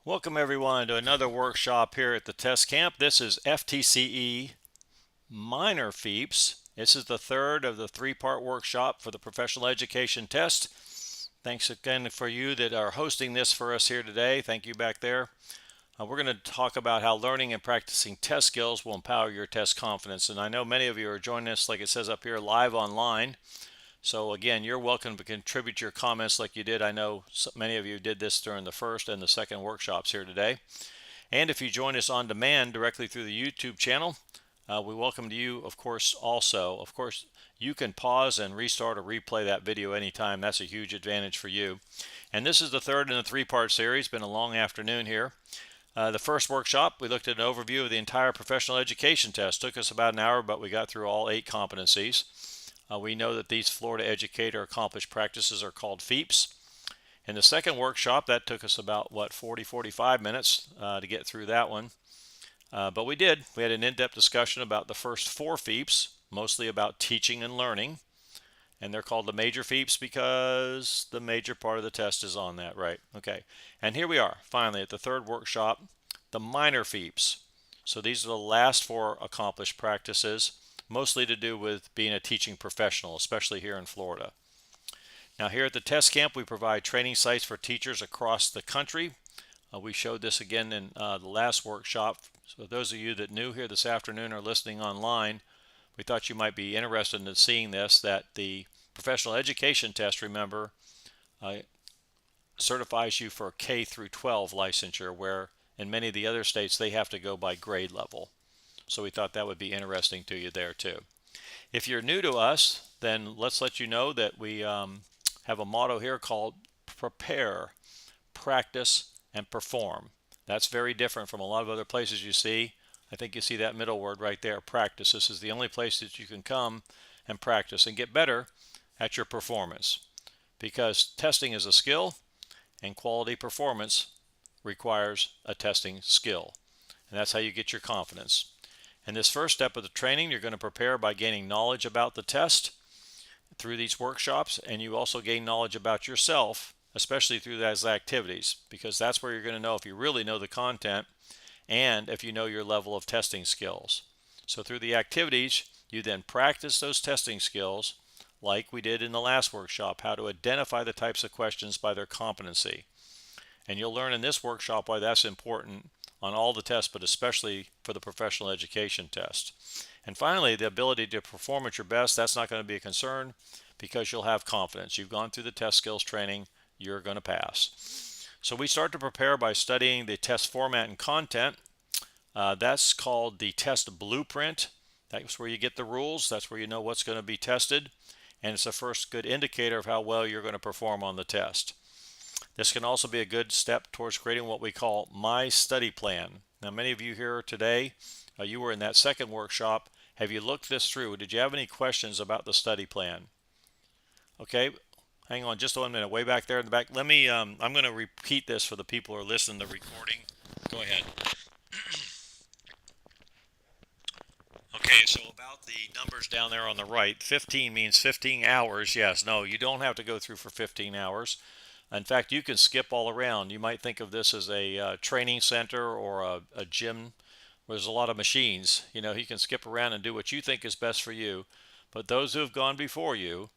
Welcome everyone to another workshop here at the test camp. This is FTCE minor FEAPs. This is the third of the three-part workshop for the professional education test. Thanks again for you that are hosting this for us here today. Thank you back there. We're going to talk about how learning and practicing test skills will empower your test confidence. And I know many of you are joining us, like it says up here, live online. So again, you're welcome to contribute your comments like you did. I know many of you did this during the first and the second workshops here today. And if you join us on demand directly through the YouTube channel, we welcome you, of course, also. Of course, you can pause and restart or replay that video anytime. That's a huge advantage for you. And this is the third in a three-part series. Been a long afternoon here. The first workshop, we looked at an overview of the entire professional education test. Took us about an hour, but we got through all 8 competencies. We know that these Florida Educator Accomplished Practices are called FEAPs. In the second workshop, that took us about, 45 minutes to get through that one. But we did. We had an in-depth discussion about the first 4 FEAPs, mostly about teaching and learning. And they're called the major FEAPs because the major part of the test is on that, right? Okay. And here we are, finally, at the third workshop, the minor FEAPs. So these are the last 4 accomplished practices, mostly to do with being a teaching professional, especially here in Florida. Now here at the test camp, we provide training sites for teachers across the country. We showed this again in the last workshop. So those of you that new here this afternoon or listening online, we thought you might be interested in seeing this, that the professional education test, remember, certifies you for K through 12 licensure, where in many of the other states they have to go by grade level. So we thought that would be interesting to you there too. If you're new to us, then let's let you know that we have a motto here called prepare, practice, and perform. That's very different from a lot of other places you see. I think you see that middle word right there, practice. This is the only place that you can come and practice and get better at your performance, because testing is a skill and quality performance requires a testing skill. And that's how you get your confidence. In this first step of the training, you're going to prepare by gaining knowledge about the test through these workshops, and you also gain knowledge about yourself, especially through those activities, because that's where you're going to know if you really know the content and if you know your level of testing skills. So through the activities, you then practice those testing skills like we did in the last workshop, how to identify the types of questions by their competency. And you'll learn in this workshop why that's important on all the tests, but especially for the professional education test. And finally, the ability to perform at your best, that's not going to be a concern because you'll have confidence. You've gone through the test skills training, you're going to pass. So we start to prepare by studying the test format and content. That's called the test blueprint. That's where you get the rules. That's where you know what's going to be tested. And it's the first good indicator of how well you're going to perform on the test. This can also be a good step towards creating what we call my study plan. Now, many of you here today, you were in that second workshop. Have you looked this through? Did you have any questions about the study plan? Okay, hang on just 1 minute. Way back there in the back. Let me, I'm going to repeat this for the people who are listening to the recording. Go ahead. Okay, so about the numbers down there on the right, 15 means 15 hours. Yes, no, you don't have to go through for 15 hours. In fact, you can skip all around. You might think of this as a training center or a gym where there's a lot of machines. You know, you can skip around and do what you think is best for you. But those who have gone before you,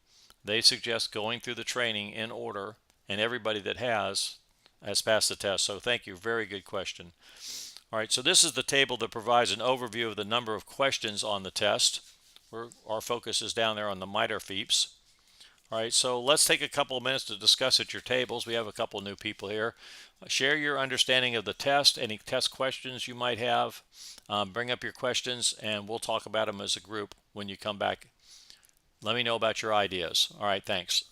they suggest going through the training in order, and everybody that has passed the test. So thank you. Very good question. All right, so this is the table that provides an overview of the number of questions on the test. Our focus is down there on the minor FEAPs. All right, so let's take a couple of minutes to discuss at your tables. We have a couple new people here. Share your understanding of the test, any test questions you might have. Bring up your questions, and we'll talk about them as a group when you come back. Let me know about your ideas. All right, thanks.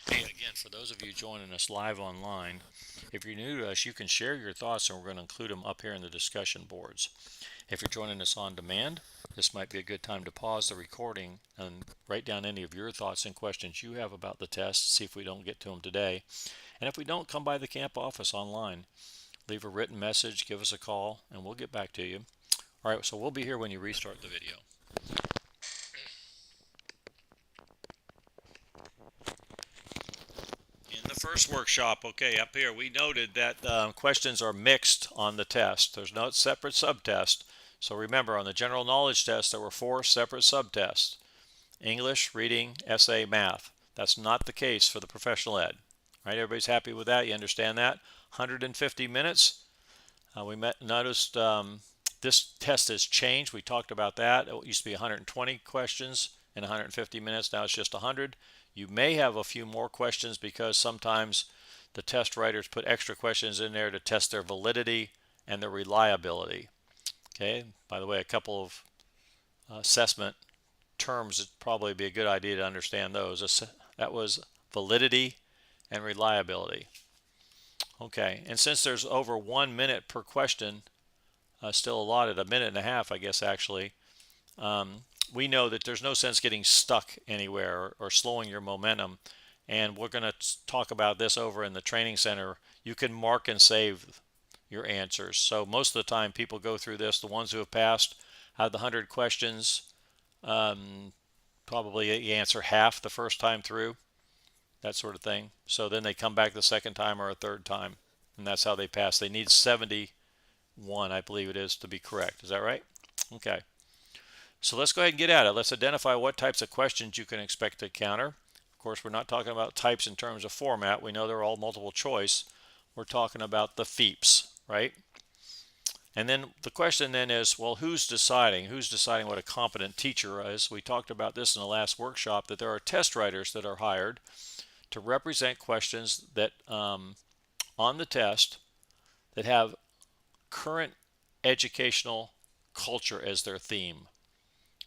Hey, again, for those of you joining us live online, if you're new to us, you can share your thoughts, and we're going to include them up here in the discussion boards. If you're joining us on demand, this might be a good time to pause the recording and write down any of your thoughts and questions you have about the test, see if we don't get to them today. And if we don't, come by the camp office online. Leave a written message, give us a call, and we'll get back to you. All right, so we'll be here when you restart the video. In the the first workshop, okay, up here, we noted that questions are mixed on the test. There's no separate subtest. So remember, on the general knowledge test, there were 4 separate subtests: English, reading, essay, math. That's not the case for the professional ed. Right? Everybody's happy with that? You understand that? 150 minutes. Noticed this test has changed. We talked about that. It used to be 120 questions in 150 minutes. Now it's just 100. You may have a few more questions because sometimes the test writers put extra questions in there to test their validity and their reliability. Okay. By the way, a couple of assessment terms, it'd probably be a good idea to understand those. That was validity and reliability. Okay, and since there's over 1 minute per question, still allotted, a minute and a half, I guess, actually, we know that there's no sense getting stuck anywhere or slowing your momentum. And we're going to talk about this over in the training center. You can mark and save your answers. So most of the time people go through this. The ones who have passed out of the 100 questions, probably you answer half the first time through, that sort of thing. So then they come back the second time or a third time, and that's how they pass. They need 71, I believe it is, to be correct. Is that right? Okay. So let's go ahead and get at it. Let's identify what types of questions you can expect to encounter. Of course, we're not talking about types in terms of format. We know they're all multiple choice. We're talking about the FEAPs, right? And then the question then is, well, who's deciding? Who's deciding what a competent teacher is? We talked about this in the last workshop, that there are test writers that are hired to represent questions that on the test that have current educational culture as their theme.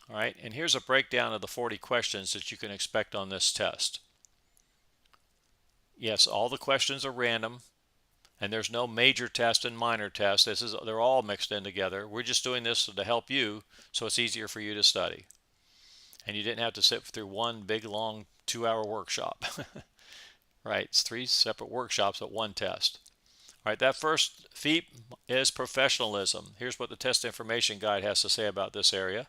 All right, and here's a breakdown of the 40 questions that you can expect on this test. Yes, all the questions are random, and there's no major test and minor test. They're all mixed in together. We're just doing this to help you so it's easier for you to study. And you didn't have to sit through one big, long 2-hour workshop. Right, it's 3 separate workshops at one test. All right, that first FEAP is professionalism. Here's what the test information guide has to say about this area.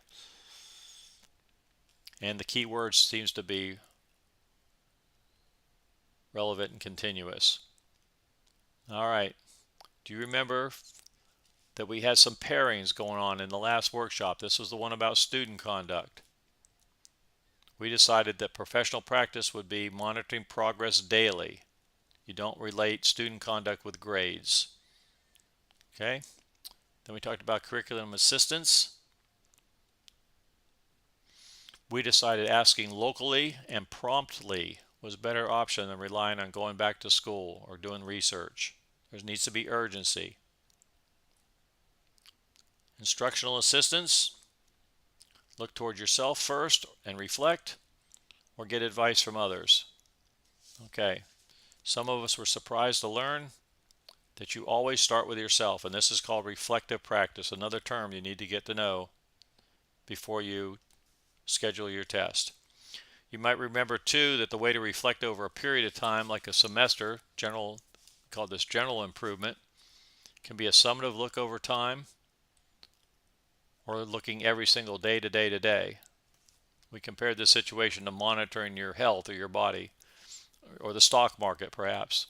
And the key word seems to be relevant and continuous. All right, do you remember that we had some pairings going on in the last workshop? This was the one about student conduct. We decided that professional practice would be monitoring progress daily. You don't relate student conduct with grades. Okay, then we talked about curriculum assistance. We decided asking locally and promptly was a better option than relying on going back to school or doing research. There needs to be urgency. Instructional assistance. Look toward yourself first and reflect, or get advice from others. Okay, some of us were surprised to learn that you always start with yourself, and this is called reflective practice, another term you need to get to know before you schedule your test. You might remember too that the way to reflect over a period of time, like a semester, call this general improvement, can be a summative look over time, or looking every single day to day to day. We compared this situation to monitoring your health or your body, or the stock market perhaps.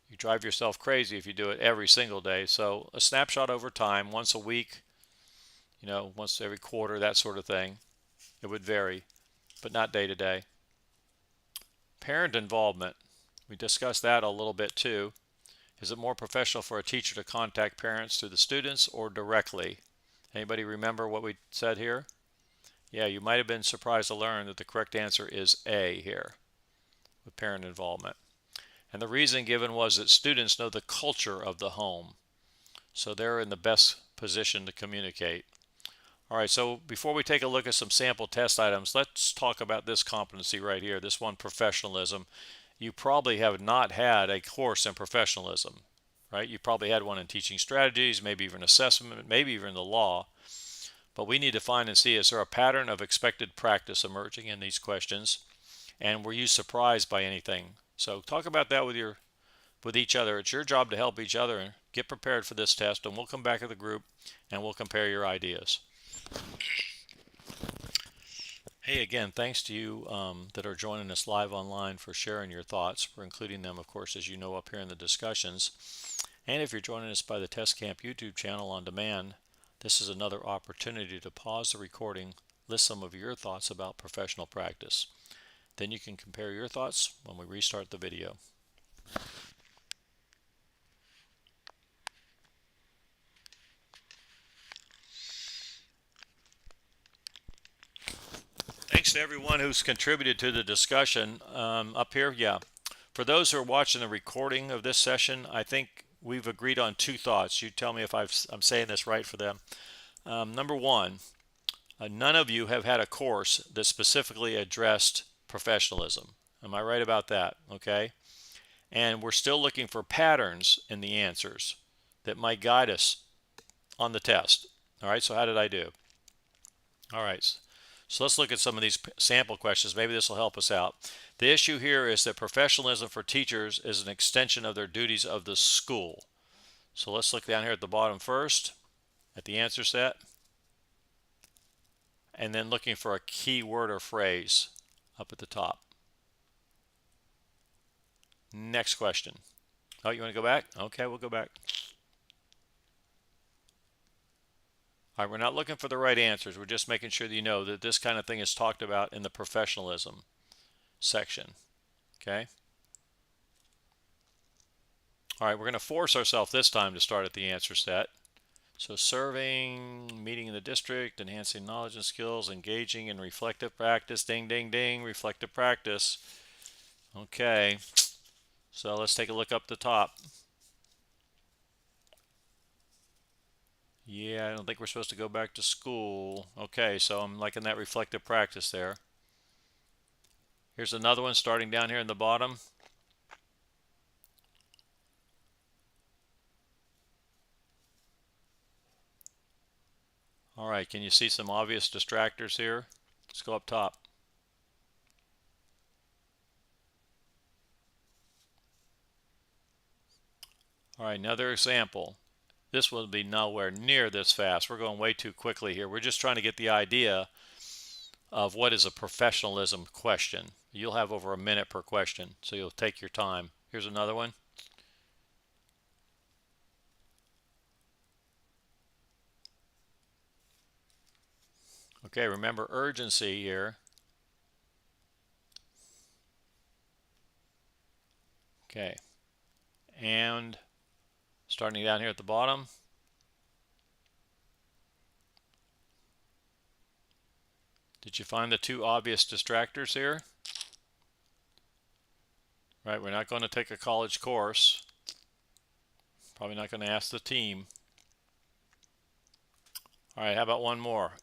You drive yourself crazy if you do it every single day. So a snapshot over time, once a week, once every quarter, that sort of thing. It would vary, but not day to day. Parent involvement. We discussed that a little bit too. Is it more professional for a teacher to contact parents through the students or directly? Anybody remember what we said here? Yeah, you might have been surprised to learn that the correct answer is A here, with parent involvement. And the reason given was that students know the culture of the home, so they're in the best position to communicate. All right, so before we take a look at some sample test items, let's talk about this competency right here, this one, professionalism. You probably have not had a course in professionalism, right? You probably had one in teaching strategies, maybe even assessment, maybe even the law. But we need to find and see, is there a pattern of expected practice emerging in these questions? And were you surprised by anything? So talk about that with each other. It's your job to help each other and get prepared for this test, and we'll come back to the group and we'll compare your ideas. Hey, again, thanks to you that are joining us live online for sharing your thoughts. We're including them, of course, as you know, up here in the discussions. And if you're joining us by the Test Camp YouTube channel on demand, this is another opportunity to pause the recording, list some of your thoughts about professional practice. Then you can compare your thoughts when we restart the video. Thanks to everyone who's contributed to the discussion up here. Yeah, for those who are watching the recording of this session, I think we've agreed on two thoughts. You tell me if I'm saying this right for them. Number one, none of you have had a course that specifically addressed professionalism. Am I right about that? Okay. And we're still looking for patterns in the answers that might guide us on the test. All right, so how did I do? All right, so let's look at some of these sample questions. Maybe this will help us out. The issue here is that professionalism for teachers is an extension of their duties of the school. So let's look down here at the bottom first at the answer set, and then looking for a key word or phrase up at the top. Next question. Oh, you want to go back? Okay, we'll go back. All right, we're not looking for the right answers. We're just making sure that you know that this kind of thing is talked about in the professionalism section. Okay. All right, we're going to force ourselves this time to start at the answer set. So serving, meeting in the district, enhancing knowledge and skills, engaging in reflective practice, ding, ding, ding, reflective practice. Okay, so let's take a look up the top. Yeah, I don't think we're supposed to go back to school. Okay, so I'm liking that reflective practice there. Here's another one starting down here in the bottom. All right, can you see some obvious distractors here? Let's go up top. All right, another example. This will be nowhere near this fast. We're going way too quickly here. We're just trying to get the idea of what is a professionalism question. You'll have over a minute per question, so you'll take your time. Here's another one. Okay, remember urgency here. Okay, and starting down here at the bottom. Did you find the two obvious distractors here? Right, we're not going to take a college course. Probably not going to ask the team. All right, how about one more?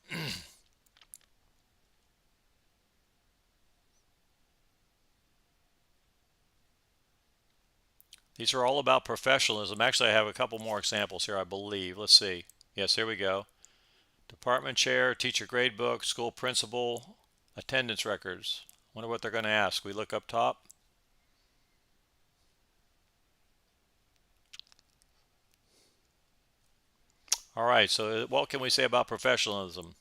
These are all about professionalism. Actually, I have a couple more examples here, I believe. Let's see. Yes, here we go. Department chair, teacher gradebook, school principal, attendance records. Wonder what they're going to ask. We look up top. All right, so what can we say about professionalism?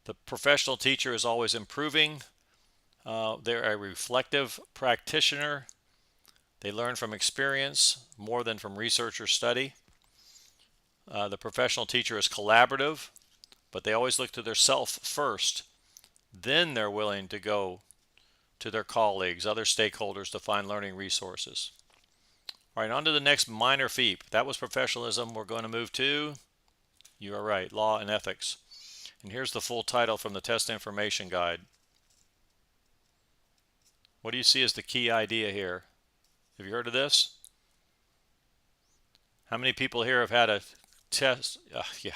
The professional teacher is always improving. They're a reflective practitioner. They learn from experience more than from research or study. The professional teacher is collaborative, but they always look to their self first. Then they're willing to go to their colleagues, other stakeholders to find learning resources. All right, on to the next minor FEAP. That was professionalism. We're going to move to, you are right, law and ethics. And here's the full title from the test information guide. What do you see as the key idea here? Have you heard of this? How many people here have had a test? Yeah.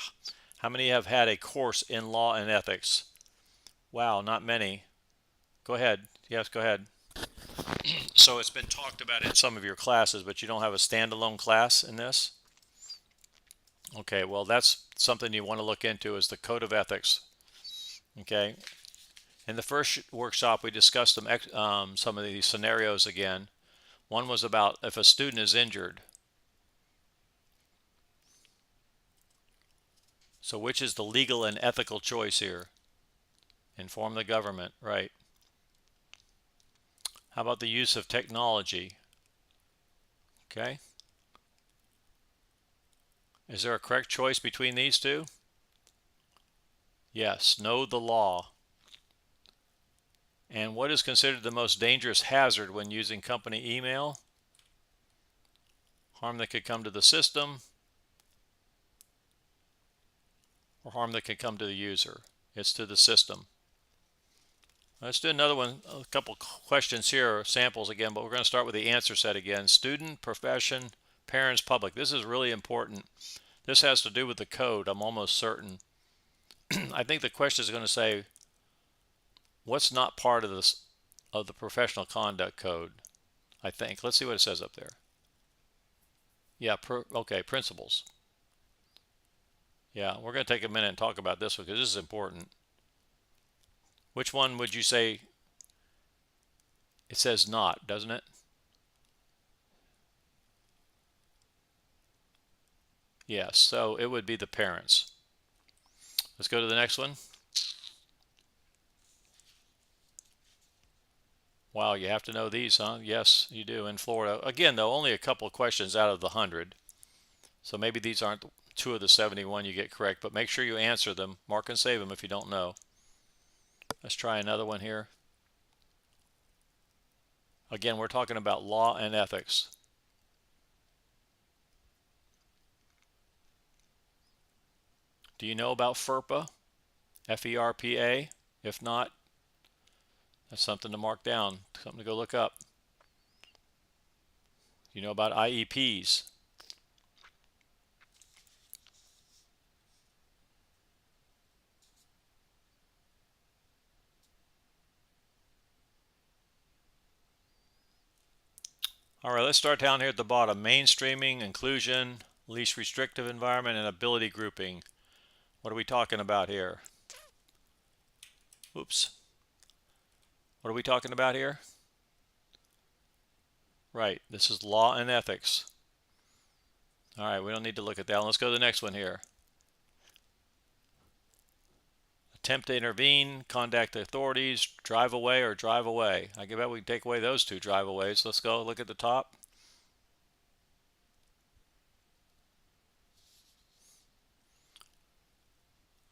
How many have had a course in law and ethics? Wow, not many. Go ahead. Yes, go ahead. So it's been talked about in some of your classes, but you don't have a standalone class in this? Okay, well, that's something you want to look into is the Code of Ethics. Okay. In the first workshop, we discussed some of these scenarios again. One was about if a student is injured. So which is the legal and ethical choice here? Inform the government, right. How about the use of technology? Okay. Is there a correct choice between these two? Yes, know the law. And what is considered the most dangerous hazard when using company email? Harm that could come to the system or harm that could come to the user? It's to the system. Let's do another one, a couple questions here, samples again, but we're going to start with the answer set again. Student, profession, parents, public. This is really important. This has to do with the code, I'm almost certain. I think the question is going to say, what's not part of this of the professional conduct code? I think. Let's see what it says up there. Yeah, okay, principles. Yeah, we're going to take a minute and talk about this one because this is important. Which one would you say? It says not, doesn't it? Yes, so it would be the parents. Let's go to the next one. Wow, you have to know these, huh? Yes, you do. In Florida. Again, though, only a couple of questions out of the 100. So maybe these aren't 2 of the 71 you get correct, but make sure you answer them. Mark and save them if you don't know. Let's try another one here. Again, we're talking about law and ethics. Do you know about FERPA? F-E-R-P-A? If not, that's something to mark down, something to go look up. You know about IEPs? All right, let's start down here at the bottom. Mainstreaming, inclusion, least restrictive environment, and ability grouping. What are we talking about here? Oops. What are we talking about here? Right, this is law and ethics. All right, we don't need to look at that. Let's go to the next one here. Attempt to intervene, contact the authorities, drive away or drive away. I bet we can take away those 2 drive aways. Let's go look at the top.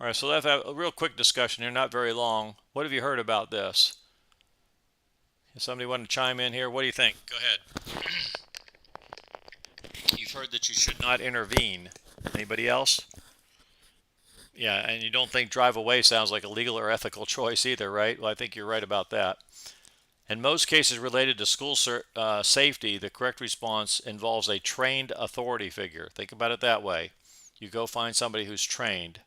All right, so let's have a real quick discussion here, not very long. What have you heard about this? Does somebody want to chime in here? What do you think? Go ahead. You've heard that you should not intervene. Anybody else? Yeah, and you don't think drive away sounds like a legal or ethical choice either, right? Well, I think you're right about that. In most cases related to school safety, the correct response involves a trained authority figure. Think about it that way. You go find somebody who's trained.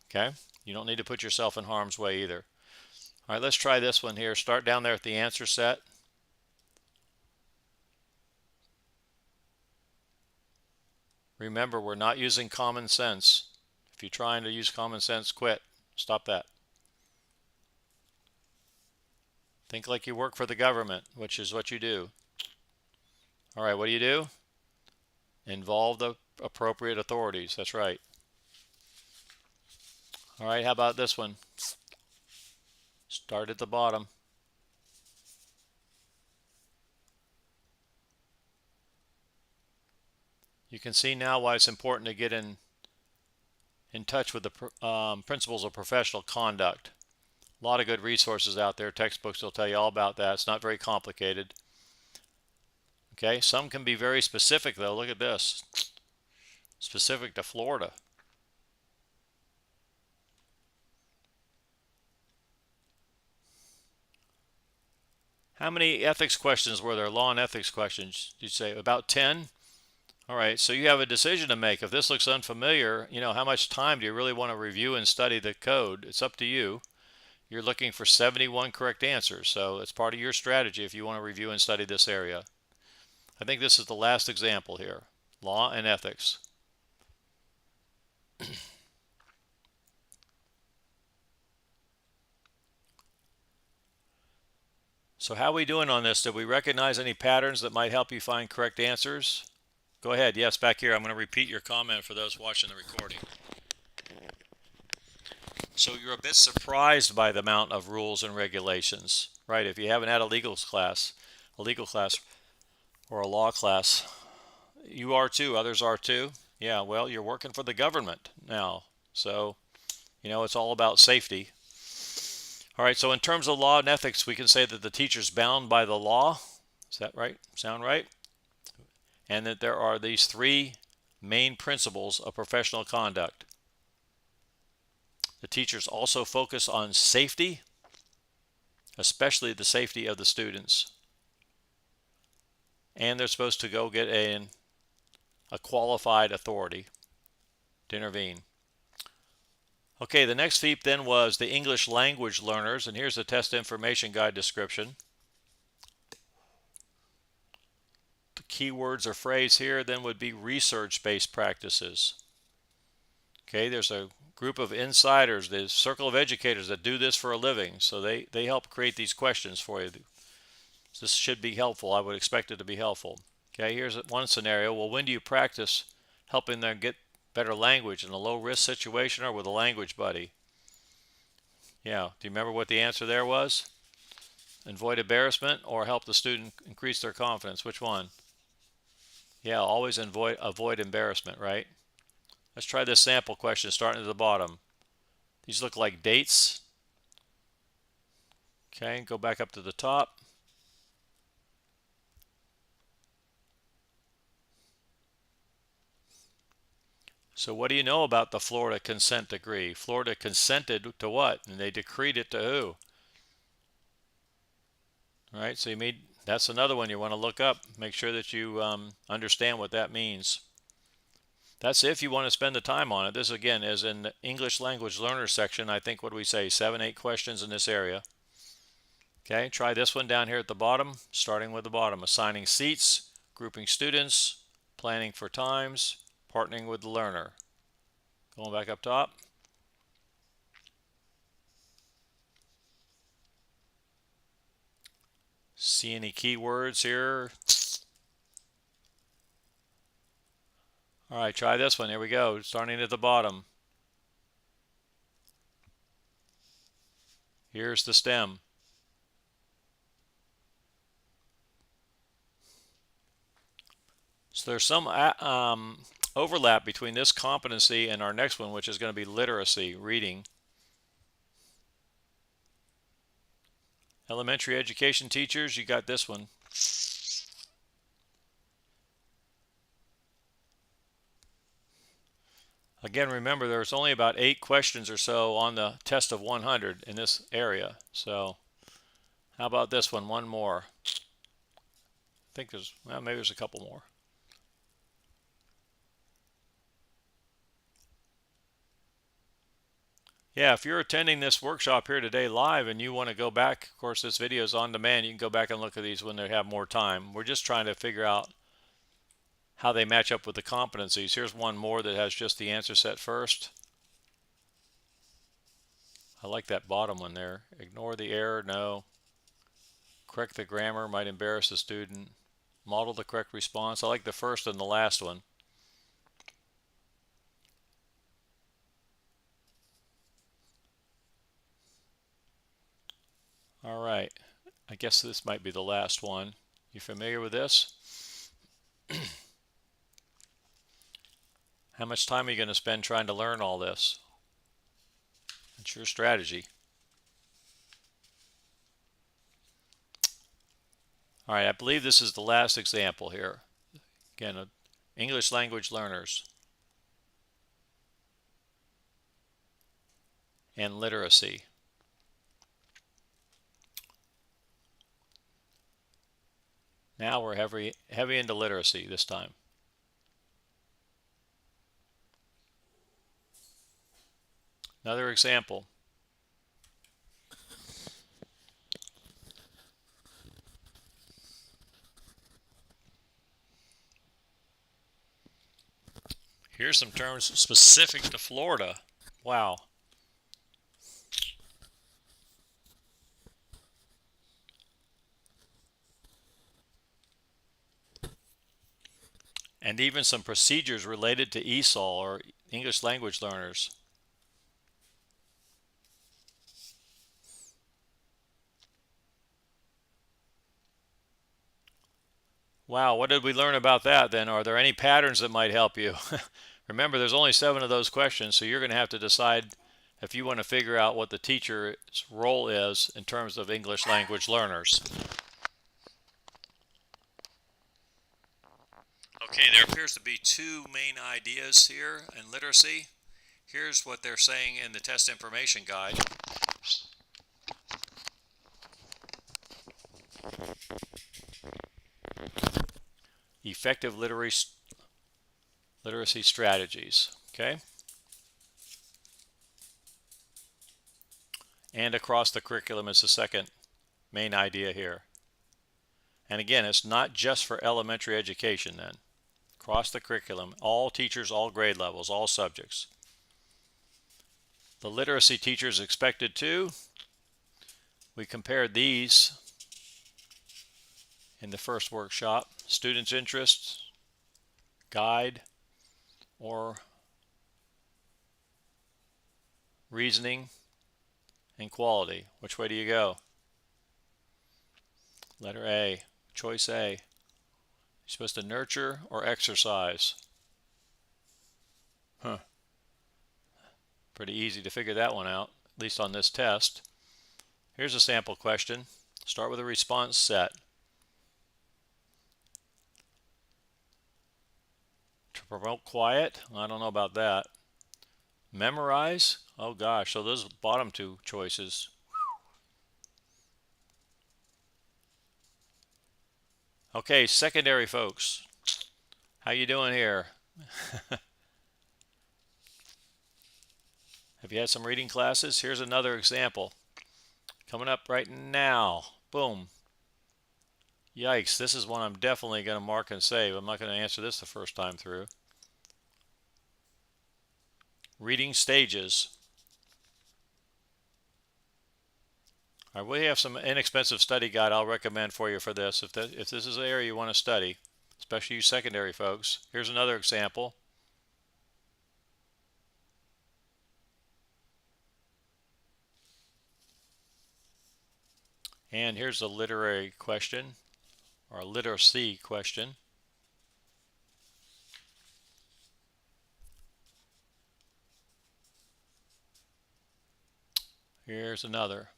Okay? You don't need to put yourself in harm's way either. All right, let's try this one here. Start down there at the answer set. Remember, we're not using common sense. If you're trying to use common sense, quit. Stop that. Think like you work for the government, which is what you do. All right, what do? Involve the appropriate authorities. That's right. All right, how about this one? Start at the bottom. You can see now why it's important to get in touch with the principles of professional conduct. A lot of good resources out there. Textbooks will tell you all about that. It's not very complicated. Okay, some can be very specific though. Look at this. Specific to Florida. How many ethics questions were there? Law and ethics questions, did you say? About 10? All right, so you have a decision to make. If this looks unfamiliar, you know, how much time do you really want to review and study the code? It's up to you. You're looking for 71 correct answers, so it's part of your strategy if you want to review and study this area. I think this is the last example here. Law and ethics. So how are we doing on this? Did we recognize any patterns that might help you find correct answers? Go ahead. Yes, back here. I'm going to repeat your comment for those watching the recording. So you're a bit surprised by the amount of rules and regulations, right? If you haven't had a legal class or a law class, you are too, others are too. Yeah, well, you're working for the government now. So, it's all about safety. All right, so in terms of law and ethics, we can say that the teacher's bound by the law. Is that right? Sound right? And that there are these three main principles of professional conduct. The teachers also focus on safety, especially the safety of the students. And they're supposed to go get a qualified authority to intervene. Okay, the next FEAP then was the English language learners, and here's the test information guide description. The keywords or phrase here then would be research-based practices. Okay, there's a group of insiders, the circle of educators that do this for a living, so they help create these questions for you. This should be helpful. I would expect it to be helpful. Okay, here's one scenario. Well, when do you practice helping them get better language in a low-risk situation or with a language buddy? Yeah, do you remember what the answer there was? Avoid embarrassment or help the student increase their confidence? Which one? Yeah, always avoid embarrassment, right? Let's try this sample question starting at the bottom. These look like dates. Okay, go back up to the top. So what do you know about the Florida consent decree? Florida consented to what? And they decreed it to who? All right, so that's another one you want to look up. Make sure that you understand what that means. That's if you want to spend the time on it. This again is in the English language learner section. I think, what do we say, 7-8 questions in this area. Okay, try this one down here at the bottom, starting with the bottom. Assigning seats, grouping students, planning for times, partnering with the learner. Going back up top. See any keywords here? All right, try this one. Here we go, starting at the bottom. Here's the stem. So there's some overlap between this competency and our next one, which is going to be literacy, reading. Elementary education teachers, you got this one. Again, remember there's only about 8 questions or so on the test of 100 in this area. So how about this one? One more. I think there's, well, maybe there's a couple more. Yeah, if you're attending this workshop here today live and you want to go back, of course this video is on demand, you can go back and look at these when they have more time. We're just trying to figure out how they match up with the competencies. Here's one more that has just the answer set first. I like that bottom one there. Ignore the error, no. Correct the grammar, might embarrass the student. Model the correct response. I like the first and the last one. All right, I guess this might be the last one. You familiar with this? How much time are you going to spend trying to learn all this? It's your strategy. All right, I believe this is the last example here. Again, English language learners and literacy. Now we're heavy into literacy this time. Another example. Here's some terms specific to Florida. Wow. And even some procedures related to ESOL, or English language learners. Wow, what did we learn about that then? Are there any patterns that might help you? Remember, there's only 7 of those questions, so you're going to have to decide if you want to figure out what the teacher's role is in terms of English language learners. Okay, there appears to be 2 main ideas here in literacy. Here's what they're saying in the test information guide. Effective literacy strategies, okay? And across the curriculum is the second main idea here. And again, it's not just for elementary education then. Across the curriculum, all teachers, all grade levels, all subjects. The literacy teachers expected to. We compared these in the first workshop. Students' interests, guide, or reasoning, and quality. Which way do you go? Letter A, choice A. You're supposed to nurture or exercise. Pretty easy to figure that one out, at least on this test. Here's a sample question. Start with a response set. To promote quiet? I don't know about that. Memorize? Oh gosh, so those bottom 2 choices. Okay, secondary folks. How you doing here? Have you had some reading classes? Here's another example. Coming up right now. Boom. Yikes, this is one I'm definitely going to mark and save. I'm not going to answer this the first time through. Reading stages. All right, we have some inexpensive study guide I'll recommend for you for this. If this is an area you want to study, especially you secondary folks. Here's another example. And here's a literary question, or a literacy question. Here's another.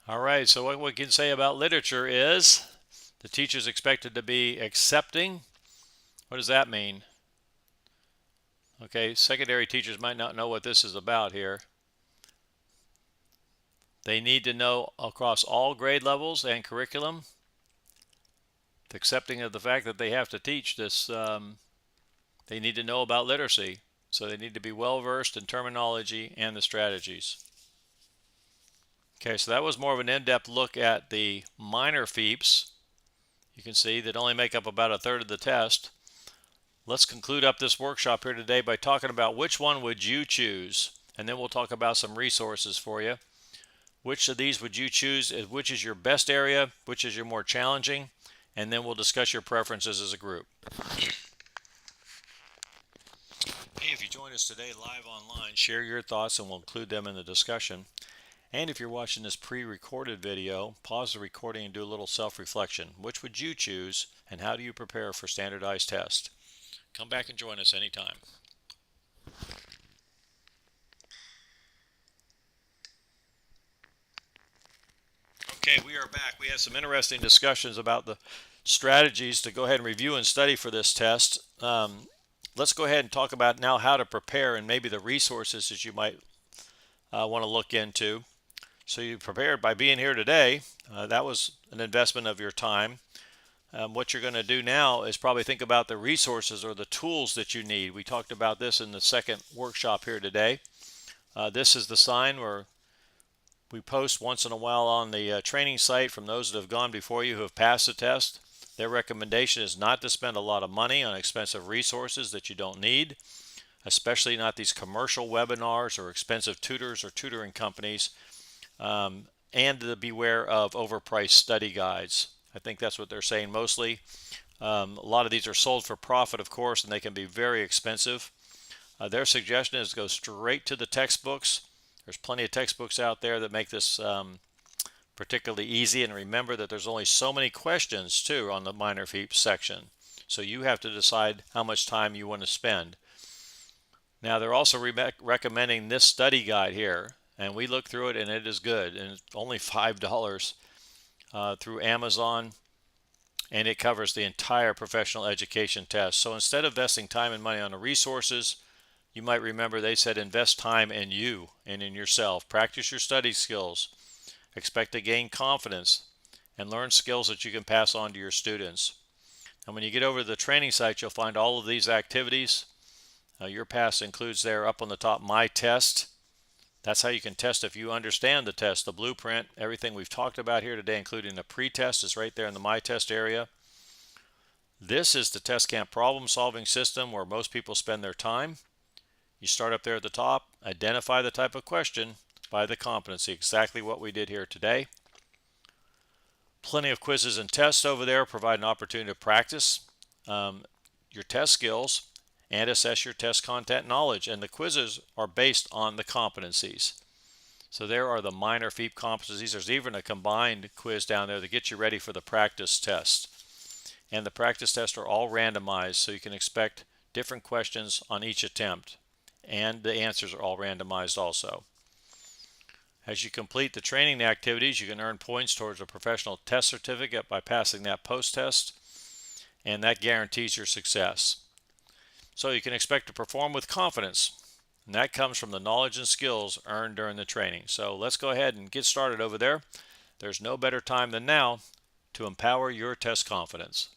All right, so what we can say about literature is the teacher's expected to be accepting. What does that mean? Okay, secondary teachers might not know what this is about here. They need to know across all grade levels and curriculum, accepting of the fact that they have to teach this. They need to know about literacy, so they need to be well versed in terminology and the strategies. Okay, so that was more of an in-depth look at the minor FEAPs. You can see that only make up about 1/3 of the test. Let's conclude up this workshop here today by talking about which one would you choose, and then we'll talk about some resources for you. Which of these would you choose? Which is your best area? Which is your more challenging? And then we'll discuss your preferences as a group. Hey, if you join us today live online, share your thoughts and we'll include them in the discussion. And if you're watching this pre-recorded video, pause the recording and do a little self-reflection. Which would you choose and how do you prepare for standardized tests? Come back and join us anytime. Okay, we are back. We had some interesting discussions about the strategies to go ahead and review and study for this test. Let's go ahead and talk about now how to prepare and maybe the resources that you might want to look into. So you prepared by being here today. That was an investment of your time. What you're going to do now is probably think about the resources or the tools that you need. We talked about this in the second workshop here today. This is the sign where we post once in a while on the training site from those that have gone before you who have passed the test. Their recommendation is not to spend a lot of money on expensive resources that you don't need, especially not these commercial webinars or expensive tutors or tutoring companies, and to beware of overpriced study guides. I think that's what they're saying mostly. A lot of these are sold for profit, of course, and they can be very expensive. Their suggestion is to go straight to the textbooks. There's plenty of textbooks out there that make this particularly easy, and remember that there's only so many questions too on the minor FEAPs section, so you have to decide how much time you want to spend. Now they're also recommending this study guide here, and we looked through it and it is good, and it's only $5 through Amazon, and it covers the entire professional education test. So instead of investing time and money on the resources, you might remember they said invest time in you and in yourself. Practice your study skills. Expect to gain confidence and learn skills that you can pass on to your students. And when you get over to the training site, you'll find all of these activities. Your pass includes there up on the top, My Test. That's how you can test if you understand the test, the blueprint, everything we've talked about here today, including the pre-test, is right there in the My Test area. This is the test camp problem solving system where most people spend their time. You start up there at the top, identify the type of question by the competency, exactly what we did here today. Plenty of quizzes and tests over there provide an opportunity to practice your test skills and assess your test content knowledge, and the quizzes are based on the competencies. So there are the minor FEAP competencies. There's even a combined quiz down there that gets you ready for the practice test. And the practice tests are all randomized, so you can expect different questions on each attempt, and the answers are all randomized also. As you complete the training activities, you can earn points towards a professional test certificate by passing that post-test, and that guarantees your success. So you can expect to perform with confidence, and that comes from the knowledge and skills earned during the training. So let's go ahead and get started over there. There's no better time than now to empower your test confidence.